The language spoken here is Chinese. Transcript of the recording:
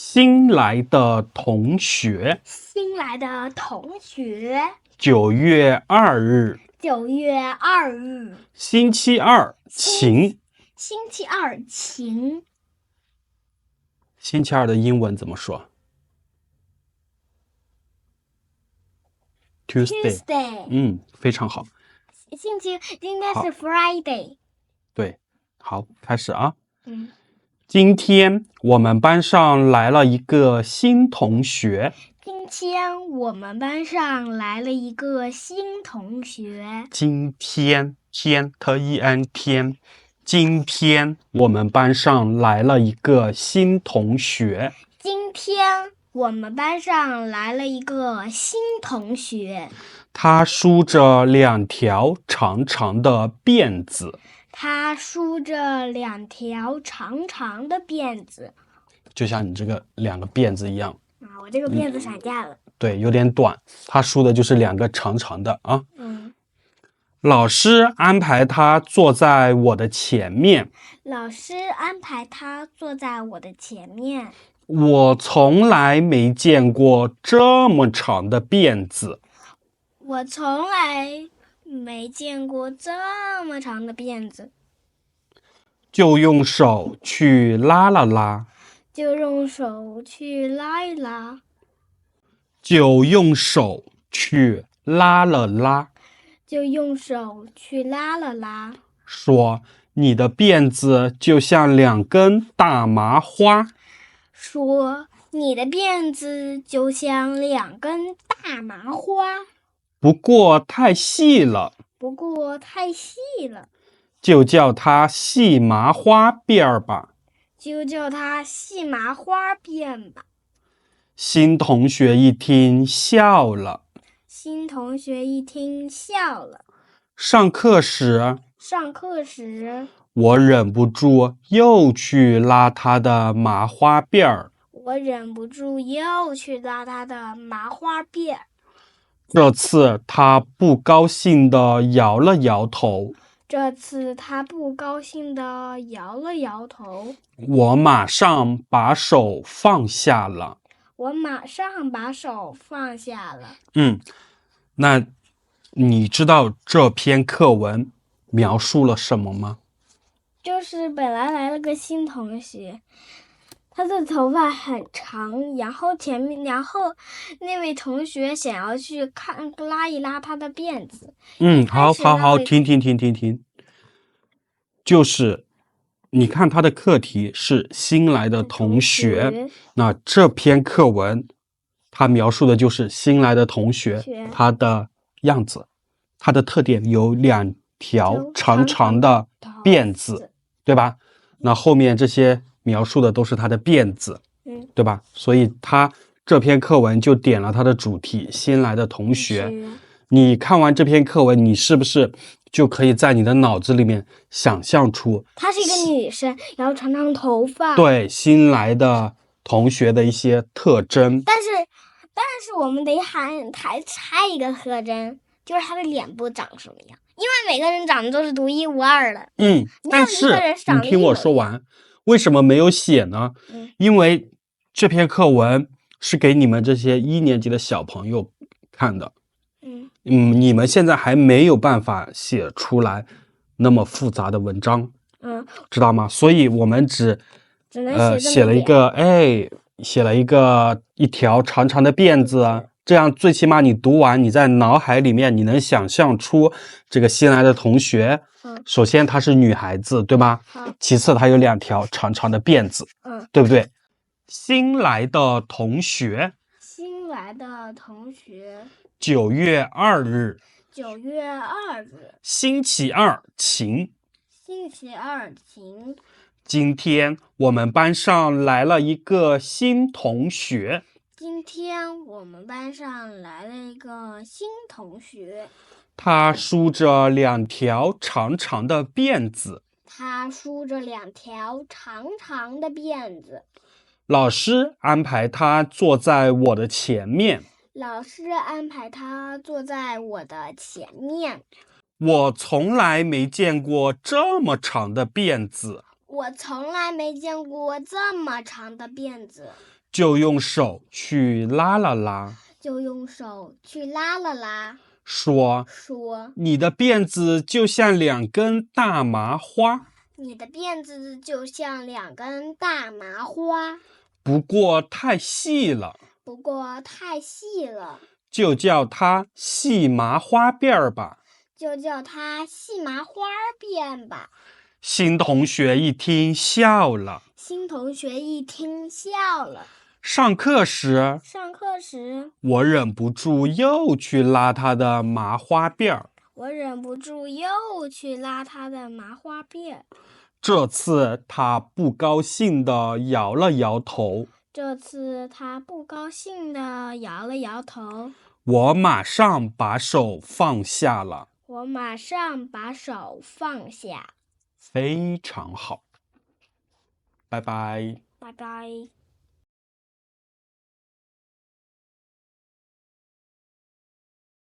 新来的同学新来的同学，9月2日， 9月2日，星期二，晴。星期二晴。星期二的英文怎么说 ？Tuesday。非常好。今天是 Friday。对，好，开始啊。今天我们班上来了一个新同学。今天我们班上来了一个新同学。今天天 T-E-N 天，今天我们班上来了一个新同学。今天我们班上来了一个新同学。他梳着2条长长的辫子。他梳着2条长长的辫子，就像你这个2个辫子一样。我这个辫子散架了。对，有点短。他梳的就是2个长长的啊。老师安排他坐在我的前面。老师安排他坐在我的前面。我从来没见过这么长的辫子。我从来没见过这么长的辫子。就用手去拉了拉。就用手去拉一拉。就用手去拉了拉。就用手去拉了拉。说你的辫子就像2根大麻花。说你的辫子就像2根大麻花。不过太细了。不过太细了。就叫它细麻花辫吧。就叫它细麻花辫吧。新同学一听笑了。新同学一听笑了。上课时，我忍不住又去拉他的麻花辫儿。这次他不高兴地摇了摇头。我马上把手放下了。那你知道这篇课文描述了什么吗？就是本来了个新同学，他的头发很长，然后那位同学想要去拉一拉他的辫子。好，停。就是你看他的课题是新来的同学，那这篇课文他描述的就是新来的同学他的样子，他的特点有2条长长的辫子，对吧？那后面这些描述的都是他的辫子，对吧？所以他这篇课文就点了他的主题，新来的同学。你看完这篇课文，你是不是就可以在你的脑子里面想象出她是一个女生，然后长长头发，对，新来的同学的一些特征。但是我们得还猜一个特征，就是她的脸部长什么样，因为每个人长得都是独一无二的。但是你听我说完，为什么没有写呢？因为这篇课文是给你们这些1年级的小朋友看的。你们现在还没有办法写出来那么复杂的文章，知道吗？所以我们只能写了一条长长的辫子，这样最起码你读完，你在脑海里面你能想象出这个新来的同学。首先她是女孩子，对吧？其次她有2条长长的辫子，对不对？新来的同学，9月2日，星期二，晴。今天我们班上来了一个新同学。他梳着2条长长的辫子。老师安排他坐在我的前面。我从来没见过这么长的辫子。就用手去拉了拉，说你的辫子就像2根大麻花，不过太细了，就叫它细麻花辫吧。新同学一听笑了。上课时，我忍不住又去拉他的麻花辫。这次他不高兴地摇了摇头。我马上把手放下了。非常好。拜拜。拜拜。